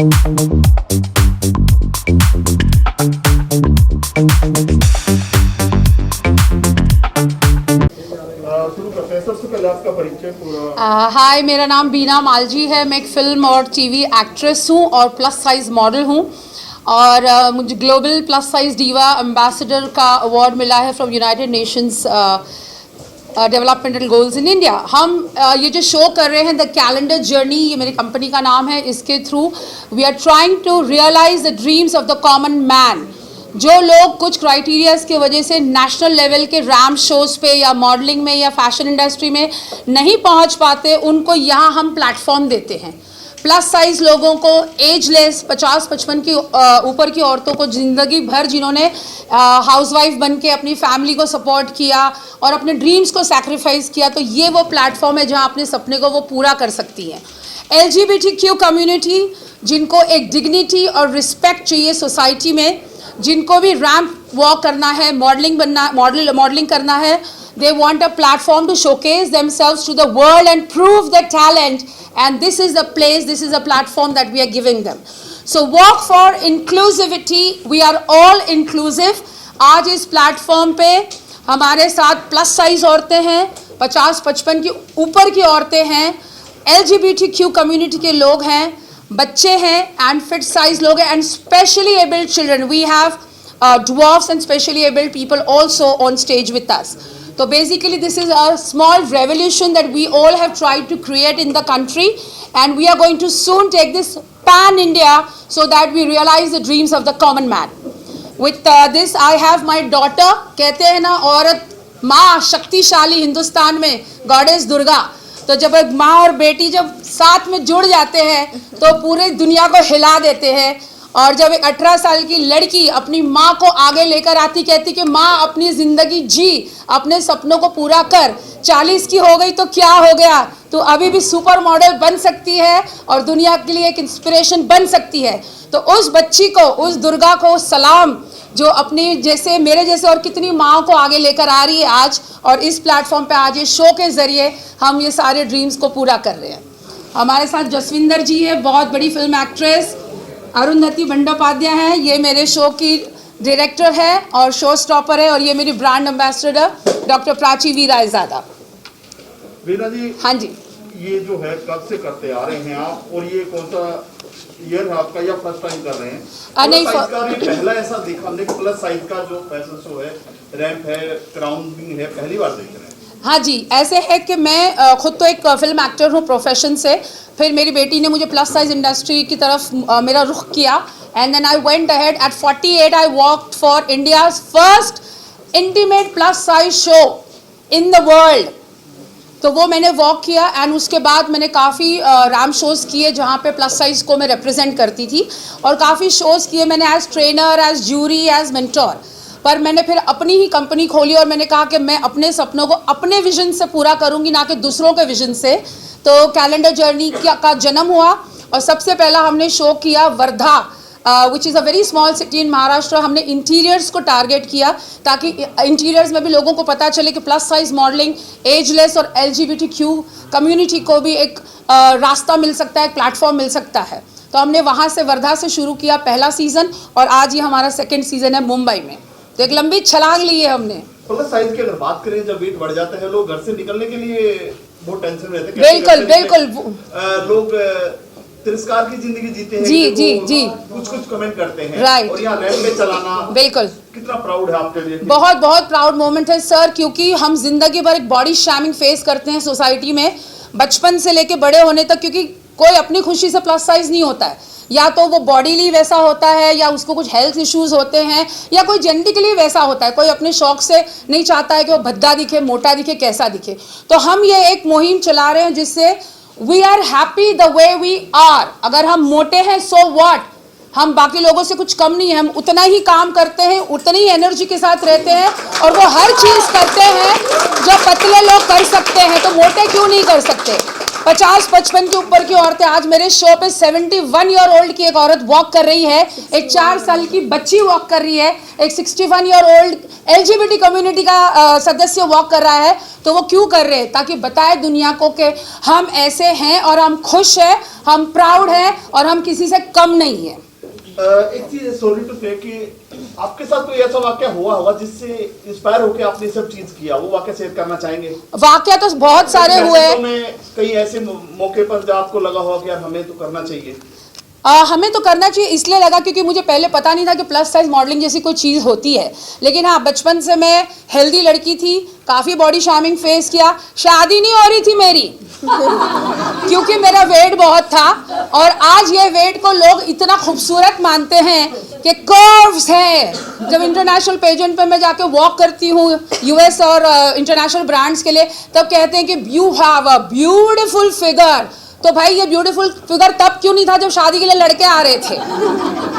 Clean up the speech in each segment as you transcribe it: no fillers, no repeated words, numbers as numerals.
हाय, मेरा नाम बीना मालजी है। मैं एक फ़िल्म और टीवी एक्ट्रेस हूँ और प्लस साइज़ मॉडल हूँ और मुझे global plus size diva ambassador का अवार्ड मिला है from United Nations developmental goals in India. हम ये जो शो कर रहे हैं द कैलेंडर जर्नी, ये मेरी कंपनी का नाम है। इसके through we are trying to realise the dreams of the common man. जो लोग कुछ क्राइटेरियाज की वजह से नेशनल लेवल के रैम्प शोज़ पे या मॉडलिंग में या फैशन इंडस्ट्री में नहीं पहुंच पाते, उनको यहाँ हम प्लेटफॉर्म देते हैं। प्लस साइज़ लोगों को, एजलेस 50-55 की ऊपर की औरतों को, ज़िंदगी भर जिन्होंने हाउसवाइफ बन के अपनी फैमिली को सपोर्ट किया और अपने ड्रीम्स को सैक्रिफाइस किया, तो ये वो प्लेटफॉर्म है जहाँ अपने सपने को वो पूरा कर सकती हैं। LGBTQ कम्युनिटी, जिनको एक डिग्निटी और रिस्पेक्ट चाहिए सोसाइटी में, जिनको भी रैम्प वॉक करना है, मॉडलिंग करना है, they want a platform to showcase themselves to the world and prove their talent, and this is the place, this is a platform that we are giving them. So walk for inclusivity, we are all inclusive। आज इस platform पे हमारे साथ plus size औरतें हैं, 50-55 की ऊपर की औरतें हैं, LGBTQ कम्युनिटी के लोग हैं, बच्चे हैं एंड फिट साइज लोग हैं, and specially abled children. We have dwarfs and specially abled people also on stage with us. So basically this is a small revolution that we all have tried to create in the country, and we are going to soon take this pan India so that we realize the dreams of the common man. With this I have my daughter। कहते हैं ना, औरत माँ शक्तिशाली हिंदुस्तान में, goddess Durga. तो जब एक माँ और बेटी जब साथ में जुड़ जाते हैं तो पूरे दुनिया को हिला देते हैं। और जब एक 18 साल की लड़की अपनी माँ को आगे लेकर आती, कहती कि माँ अपनी ज़िंदगी जी, अपने सपनों को पूरा कर, 40 की हो गई तो क्या हो गया, तो अभी भी सुपर मॉडल बन सकती है और दुनिया के लिए एक इंस्पिरेशन बन सकती है। तो उस बच्ची को, उस दुर्गा को सलाम, जो अपनी जैसे मेरे जैसे और कितनी माँओं को आगे लेकर आ रही है आज, और इस प्लेटफॉर्म पे आज ये शो के ज़रिए हम ये सारे ड्रीम्स को पूरा कर रहे हैं। हमारे साथ जसविंदर जी है, बहुत बड़ी फिल्म एक्ट्रेस। अरुंधति बंडोपाध्याय है, ये मेरे शो की डायरेक्टर है और शो स्टॉपर है, और ये मेरी ब्रांड एम्बेसडर डॉक्टर प्राची वीरायजादा। वीरा जी, हाँ जी, ये जो है कब से करते आ रहे हैं आप, और ये कौन सा ईयर है आपका या फर्स्ट टाइम कर रहे हैं? नहीं, का भी पहला ऐसा देखा हमने कि प्लस साइज का जो फैशन शो है, रैंप है, क्राउनिंग है, पहली बार देख रहे हैं। हाँ जी, ऐसे है कि मैं खुद तो एक फिल्म एक्टर हूँ प्रोफेशन से, फिर मेरी बेटी ने मुझे प्लस साइज इंडस्ट्री की तरफ मेरा रुख किया, and then I went ahead. At 48 I worked for India's first intimate plus size show in the world. तो वो मैंने वॉक किया, एंड उसके बाद मैंने काफ़ी रैम्प शोज़ किए जहाँ पे प्लस साइज़ को मैं रिप्रेजेंट करती थी, और काफ़ी शोज़ किए मैंने as trainer, as jury, as mentor. पर मैंने फिर अपनी ही कंपनी खोली और मैंने कहा कि मैं अपने सपनों को अपने विजन से पूरा करूँगी, ना कि दूसरों के विजन से। तो कैलेंडर जर्नी का जन्म हुआ, और सबसे पहला हमने शो किया Wardha, which is a very small city in Maharashtra. हमने इंटीरियर्स को टारगेट किया ताकि इंटीरियर्स में भी लोगों को पता चले कि प्लस साइज मॉडलिंग, एजलेस और LGBTQ कम्युनिटी को भी एक रास्ता मिल सकता है, एक प्लेटफॉर्म मिल सकता है। तो हमने वहाँ से, वर्धा से शुरू किया पहला सीज़न, और आज ये हमारा सेकेंड सीज़न है मुंबई में। तो एक लंबी छलांग ली है हमने। प्लस साइज की अगर बात करें, जब वेट बढ़ जाता है, लोग घर से निकलने के लिए बहुत टेंशन रहते हैं। बिल्कुल बिल्कुल, लोग तिरस्कार की जिंदगी जीते हैं। जी जी जी, कुछ कमेंट करते हैं, राइट। और यहाँ रैंप में चलाना, बिल्कुल, कितना प्राउड है आपके लिए? बहुत बहुत प्राउड मोमेंट है सर, क्योंकि हम जिंदगी भर एक बॉडी शैमिंग फेस करते हैं सोसाइटी में, बचपन से लेके बड़े होने तक, क्योंकि कोई अपनी खुशी से प्लस साइज नहीं होता है। या तो वो बॉडीली वैसा होता है, या उसको कुछ हेल्थ इश्यूज होते हैं, या कोई जेनेटिकली वैसा होता है। कोई अपने शौक से नहीं चाहता है कि वो भद्दा दिखे, मोटा दिखे, कैसा दिखे। तो हम ये एक मुहिम चला रहे हैं जिससे we are happy the way we are. अगर हम मोटे हैं सो व्हाट, हम बाकी लोगों से कुछ कम नहीं है, हम उतना ही काम करते हैं, उतनी ही एनर्जी के साथ रहते हैं, और वो हर चीज़ करते हैं जो पतले लोग कर सकते हैं, तो मोटे क्यों नहीं कर सकते। 50-55 के ऊपर की औरतें, आज मेरे शो पे 71 ईयर ओल्ड की एक औरत वॉक कर रही है, एक 4 साल की बच्ची वॉक कर रही है, एक 61 ईयर ओल्ड LGBT कम्युनिटी का सदस्य वॉक कर रहा है। तो वो क्यों कर रहे हैं? ताकि बताए दुनिया को कि हम ऐसे हैं और हम खुश हैं, हम प्राउड हैं और हम किसी से कम नहीं हैं। एक चीज सॉरी टू से कि आपके साथ कोई ऐसा वाकया हुआ होगा जिससे इंस्पायर होकर आपने सब चीज किया, वो वाकया शेयर करना चाहेंगे? वाकया तो बहुत सारे हुए हैं। कई ऐसे मौके पर जब आपको लगा होगा कि यार हमें तो करना चाहिए? हमें तो करना चाहिए इसलिए लगा क्योंकि मुझे पहले पता नहीं था कि प्लस साइज मॉडलिंग जैसी कोई चीज़ होती है। लेकिन हाँ, बचपन से मैं हेल्दी लड़की थी, काफ़ी बॉडी शार्मिंग फेस किया। शादी नहीं हो रही थी मेरी क्योंकि मेरा वेट बहुत था, और आज ये वेट को लोग इतना खूबसूरत मानते हैं कि कर्व्स है। जब इंटरनेशनल पेजेंट पे मैं जाके वॉक करती हूँ US और इंटरनेशनल ब्रांड्स के लिए, तब कहते हैं कि you have a beautiful figure. तो भाई ये ब्यूटीफुल फिगर तब क्यों नहीं था जब शादी के लिए लड़के आ रहे थे?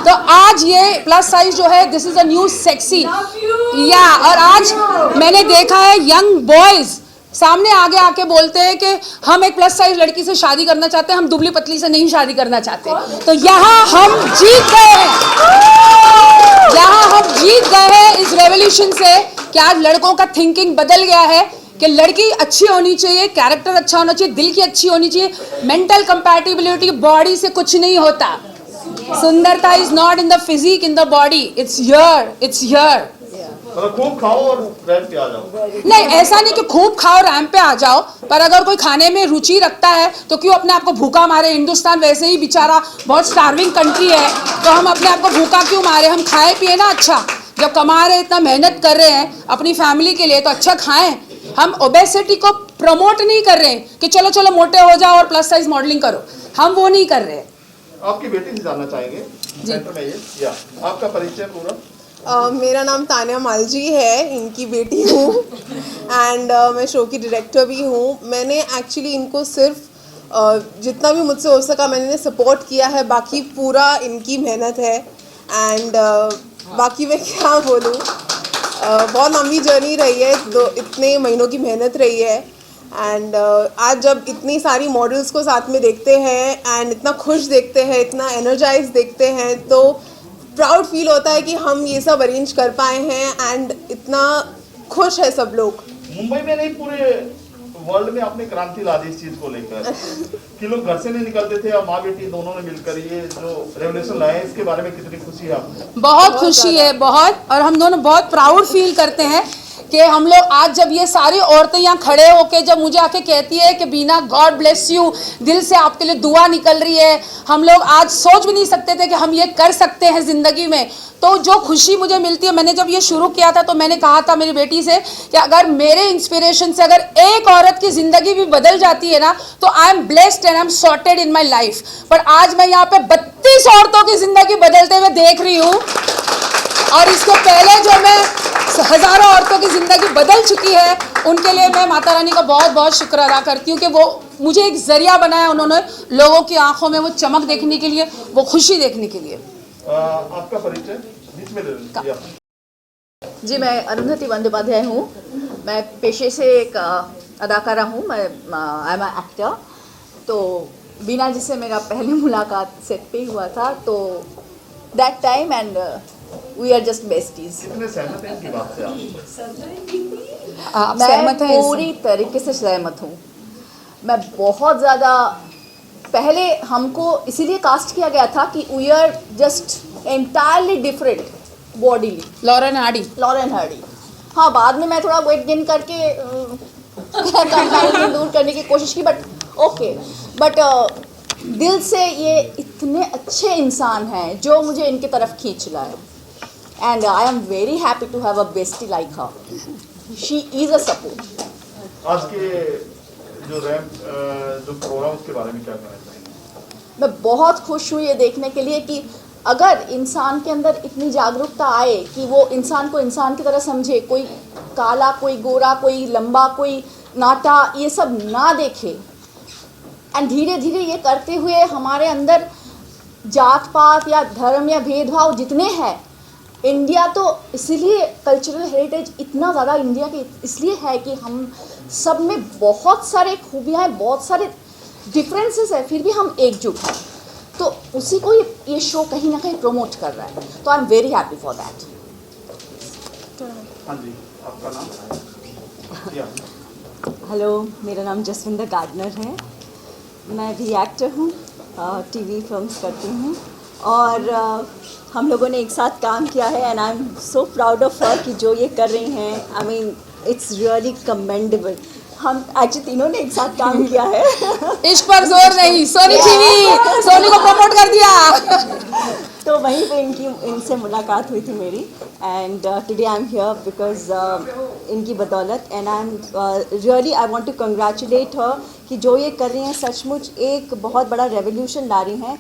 तो आज ये प्लस साइज जो है, this is a new sexy या। और आज मैंने देखा है यंग बॉयज सामने आगे आके बोलते हैं कि हम एक प्लस साइज लड़की से शादी करना चाहते हैं, हम दुबली पतली से नहीं शादी करना चाहते। तो यहाँ हम जीत गए हैं, यहाँ हम जीत गए हैं इस रेवोल्यूशन से कि आज लड़कों का थिंकिंग बदल गया है कि लड़की अच्छी होनी चाहिए, कैरेक्टर अच्छा होना चाहिए, दिल की अच्छी होनी चाहिए, मेंटल कंपैटिबिलिटी बॉडी से कुछ नहीं होता। सुंदरता is not in the physique, in the body, it's here, it's here. खूब खाओ और रैंप पे आ जाओ। नहीं, ऐसा नहीं कि खूब खाओ रैंप पे आ जाओ, पर अगर कोई खाने में रुचि रखता है तो क्यों अपने आप को भूखा मारे? हिंदुस्तान वैसे ही बेचारा बहुत स्टार्विंग कंट्री है, तो हम अपने आप को भूखा क्यों मारे? हम खाए पिए ना अच्छा। जब कमा रहे, इतना मेहनत कर रहे हैं अपनी फैमिली के लिए, तो अच्छा खाएं। हम ओबेसिटी को प्रमोट नहीं कर रहे हैं कि चलो चलो मोटे हो जाओ और प्लस साइज मॉडलिंग करो, हम वो नहीं कर रहे। आपकी बेटी से जानना चाहेंगे जी। या आपका परिचय पूरा? मेरा नाम तान्या मालजी है, इनकी बेटी हूँ एंड मैं शो की डायरेक्टर भी हूँ। मैंने एक्चुअली इनको सिर्फ जितना भी मुझसे हो सका मैंने सपोर्ट किया है, बाकी पूरा इनकी मेहनत है। एंड बाकी मैं क्या बोलूँ, बहुत लंबी जर्नी रही है, इतने महीनों की मेहनत रही है। एंड आज जब इतनी सारी मॉडल्स को साथ में देखते हैं एंड इतना खुश देखते हैं, इतना एनर्जाइज देखते हैं, तो प्राउड फील होता है कि हम ये सब अरेंज कर पाए हैं एंड इतना खुश है सब लोग। मुंबई में नहीं, पूरे वर्ल्ड में आपने क्रांति ला दी इस चीज को लेकर कि लोग घर से नहीं निकलते थे, और माँ बेटी दोनों ने मिलकर ये जो रेवोल्यूशन लाया है, इसके बारे में कितनी खुशी है आपको? बहुत खुशी है, बहुत। और हम दोनों बहुत प्राउड फील करते हैं कि हम लोग आज जब ये सारी औरतें यहाँ खड़े होके जब मुझे आके कहती है कि बीना गॉड ब्लेस यू, दिल से आपके लिए दुआ निकल रही है, हम लोग आज सोच भी नहीं सकते थे कि हम ये कर सकते हैं ज़िंदगी में। तो जो खुशी मुझे मिलती है, मैंने जब ये शुरू किया था तो मैंने कहा था मेरी बेटी से कि अगर मेरे इंस्पिरेशन से अगर एक औरत की ज़िंदगी भी बदल जाती है ना, तो I am blessed and I am sorted in my life. पर आज मैं यहाँ पे 32 औरतों की ज़िंदगी बदलते हुए देख रही हूँ, और इसके पहले जो मैं हज़ारों औरतों की ज़िंदगी बदल चुकी है, उनके लिए मैं माता रानी का बहुत बहुत शुक्र अदा करती हूँ कि वो मुझे एक ज़रिया बनाया उन्होंने, लोगों की आंखों में वो चमक देखने के लिए, वो खुशी देखने के लिए। आपका परिचय बीच में दे दीजिए। जी, मैं अरुंधति बंदोपाध्याय हूँ। मैं पेशे से एक अदाकारा हूँ, मैं आई एम एक्टर। तो बीना जी से मेरा पहली मुलाकात सेट पे हुआ था, तो that time and we are just besties. कितने सहमत हैं इनकी बात से आप मैं सहमत हैं? पूरी तरीके से सहमत हूँ। मैं बहुत ज़्यादा, पहले हमको इसीलिए कास्ट किया गया था कि we are just entirely different bodily. Lauren Hardy. हाँ, बाद में मैं थोड़ा वेट गेन करके कंपैरिजन दूर करने की कोशिश की, बट ओके। बट दिल से ये इतने अच्छे इंसान हैं जो मुझे इनकी तरफ खींच रहा है, and I am very happy to have a bestie like her. She is a support. आज के जो रैंप जो प्रोग्राम, उसके बारे में क्या कहना चाहेंगे? मैं बहुत खुश हूँ ये देखने के लिए कि अगर इंसान के अंदर इतनी जागरूकता आए कि वो इंसान को इंसान की तरह समझे, कोई काला, कोई गोरा, कोई लंबा, कोई नाटा, ये सब ना देखे, एंड धीरे धीरे ये करते हुए हमारे अंदर जात पात या धर्म या भेदभाव जितने हैं, इंडिया तो इसीलिए कल्चरल हेरिटेज इतना ज़्यादा इंडिया के इसलिए है कि हम सब में बहुत सारे खूबियाँ हैं, बहुत सारे डिफरेंसेस है फिर भी हम एकजुट हैं, तो उसी को ये शो कहीं ना कहीं प्रमोट कर रहा है, तो आई am very happy for that. हाँ जी, आपका नाम? या हेलो, मेरा नाम जसविंदर गार्डनर है। मैं भी एक्टर हूँ, टीवी फिल्म्स करती हूँ और हम लोगों ने एक साथ काम किया है and I am so proud of हर कि जो ये कर रही हैं, I mean it's really commendable. हम एक्चुअली तीनों ने एक साथ काम किया है। इश्क पर जोर नहीं, सोनी टीवी, सोनी को प्रमोट कर दिया। तो वहीं पे इनसे मुलाकात हुई थी मेरी and today I am here because इनकी बदौलत and I am really I want to congratulate her कि जो ये कर रही हैं सचमुच एक बहुत बड़ा रेवोल्यूशन ला रही हैं।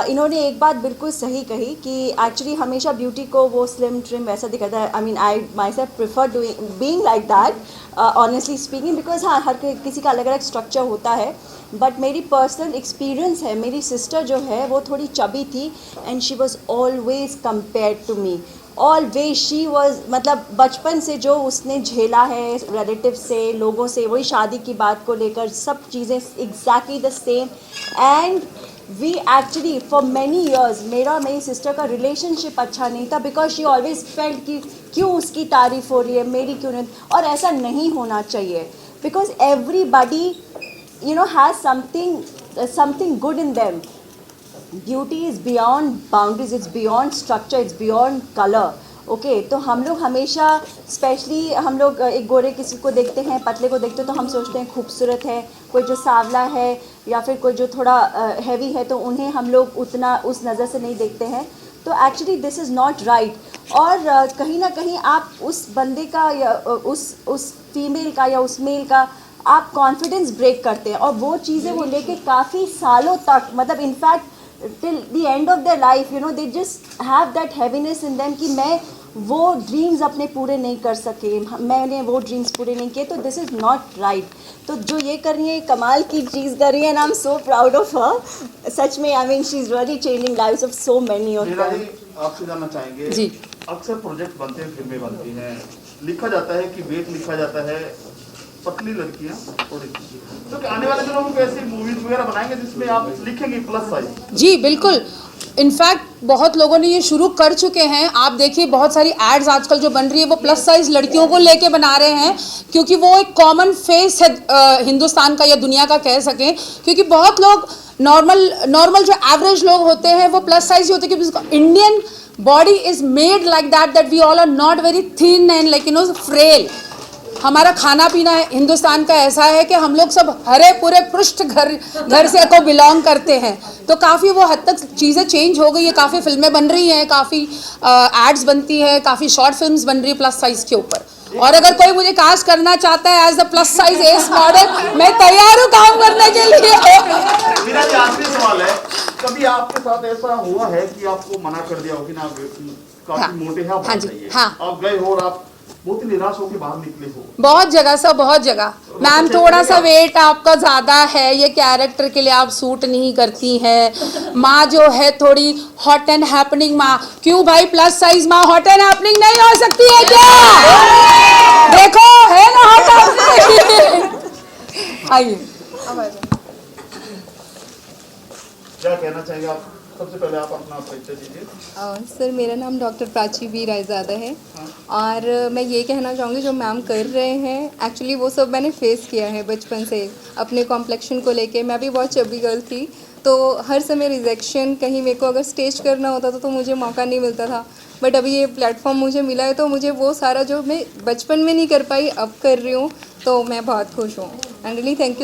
इन्होंने एक बात बिल्कुल सही कही कि एक्चुअली हमेशा ब्यूटी को वो स्लिम ट्रिम वैसा दिखाता है। I mean I my self prefer doing being like that honestly speaking, because हाँ हर किसी का अलग अलग स्ट्रक्चर होता है, बट मेरी पर्सनल एक्सपीरियंस है, मेरी सिस्टर जो है वो थोड़ी चबी थी and she was always compared to me, always she was, मतलब बचपन से जो उसने झेला है रिलेटिव से, लोगों से, वही शादी की बात को लेकर सब चीज़ें exactly the same. And we actually for many years मेरा और मेरी सिस्टर का रिलेशनशिप अच्छा नहीं था बिकॉज शी ऑलवेज फेल्ट कि क्यों उसकी तारीफ हो रही है, मेरी क्यों नहीं, और ऐसा नहीं होना चाहिए because everybody you know has something good in them. Beauty is beyond boundaries, it's beyond structure, it's beyond color. Okay तो हम लोग हमेशा स्पेशली हम लोग एक गोरे किसी को देखते हैं, पतले को देखते हैं तो हम सोचते हैं खूबसूरत है, कोई जो सांवला है या फिर कोई जो थोड़ा हैवी है तो उन्हें हम लोग उतना उस नज़र से नहीं देखते हैं। तो actually this is not right. और कहीं ना कहीं आप उस बंदे का या उस फीमेल का या उस मेल का आप कॉन्फिडेंस ब्रेक करते हैं और वो चीज़ें वो लेके काफ़ी सालों तक, मतलब in fact till the end of their life, you know, they just have that heaviness in them कि मैं वो ड्रीम्स अपने पूरे नहीं कर सके, मैंने वो ड्रीम्स पूरे नहीं किए, तो दिस इज़ नॉट राइट। तो जो ये कर रही है कमाल की चीज़ कर रही है and I am so proud of her, सच में। I mean she is really changing lives of so many of them. आपसे जानना चाहेंगे जी, अक्सर प्रोजेक्ट बनते हैं, फिल्में बनती हैं, लिखा जाता है कि वेट लिखा जाता है, पतली लड़कियां थोड़ी, तो क्या आने वाले दिनों में ऐसी मूवीज वगैरह बनाएंगे जिसमें आप लिखेंगे प्लस साइज? जी बिल्कुल। इनफैक्ट बहुत लोगों ने ये शुरू कर चुके हैं। आप देखिए बहुत सारी एड्स आजकल जो बन रही है वो प्लस साइज लड़कियों को लेके बना रहे हैं, क्योंकि वो एक कॉमन फेस है हिंदुस्तान का या दुनिया का कह सकें। क्योंकि बहुत लोग नॉर्मल जो एवरेज लोग होते हैं वो प्लस साइज ही होते हैं, क्योंकि Indian body is made like that we all are not very thin and like you know frail. हमारा खाना पीना हिंदुस्तान का ऐसा है कि हम लोग सब हरे पूरे पृष्ठ घर से को बिलोंग करते हैं। तो काफ़ी वो हद तक चीज़ें चेंज हो गई है, काफ़ी फिल्में बन रही हैं, काफ़ी एड्स बनती है, काफ़ी शॉर्ट फिल्म्स बन रही है प्लस साइज के ऊपर। और अगर कोई मुझे कास्ट करना चाहता है as the plus size as model, मैं तैयार हूँ काम करने के लिए। मेरा ये आखिरी सवाल है, कभी आपके साथ ऐसा हुआ है कि आपको मना कर दिया हो कि ना काफी मोटे हैं, हाँ जी, हाँ। आप गए हो और आप बहुत ही निराश होकर बाहर निकले हो? बहुत जगह सब, बहुत जगह। मैम थोड़ा सा वेट आपका ज़्यादा है, ये कैरेक्टर के लिए आप सूट नहीं करती हैं। माँ जो है थोड़ी हॉट एंड हैपनिंग माँ, क्यों भाई प्लस साइज माँ हॉट एंड हैपनिंग नहीं हो सकती है क्या? देखो है ना हॉट। आइए क्या कहना चाहिए आप? सबसे पहले आप अपना परिचय दीजिए। सर मेरा नाम डॉक्टर प्राची बी रायज़ादा है और मैं ये कहना चाहूँगी जो मैम कर रहे हैं एक्चुअली वो सब मैंने फेस किया है बचपन से। अपने कॉम्प्लेक्शन को लेके मैं भी बहुत चबी गर्ल थी, तो हर समय रिजेक्शन, कहीं मेरे को अगर स्टेज करना होता था तो मुझे मौका नहीं मिलता था। बट अभी ये प्लेटफॉर्म मुझे मिला है तो मुझे वो सारा जो मैं बचपन में नहीं कर पाई अब कर रही हूँ, तो मैं बहुत खुश हूँ एंड रियली थैंक यू।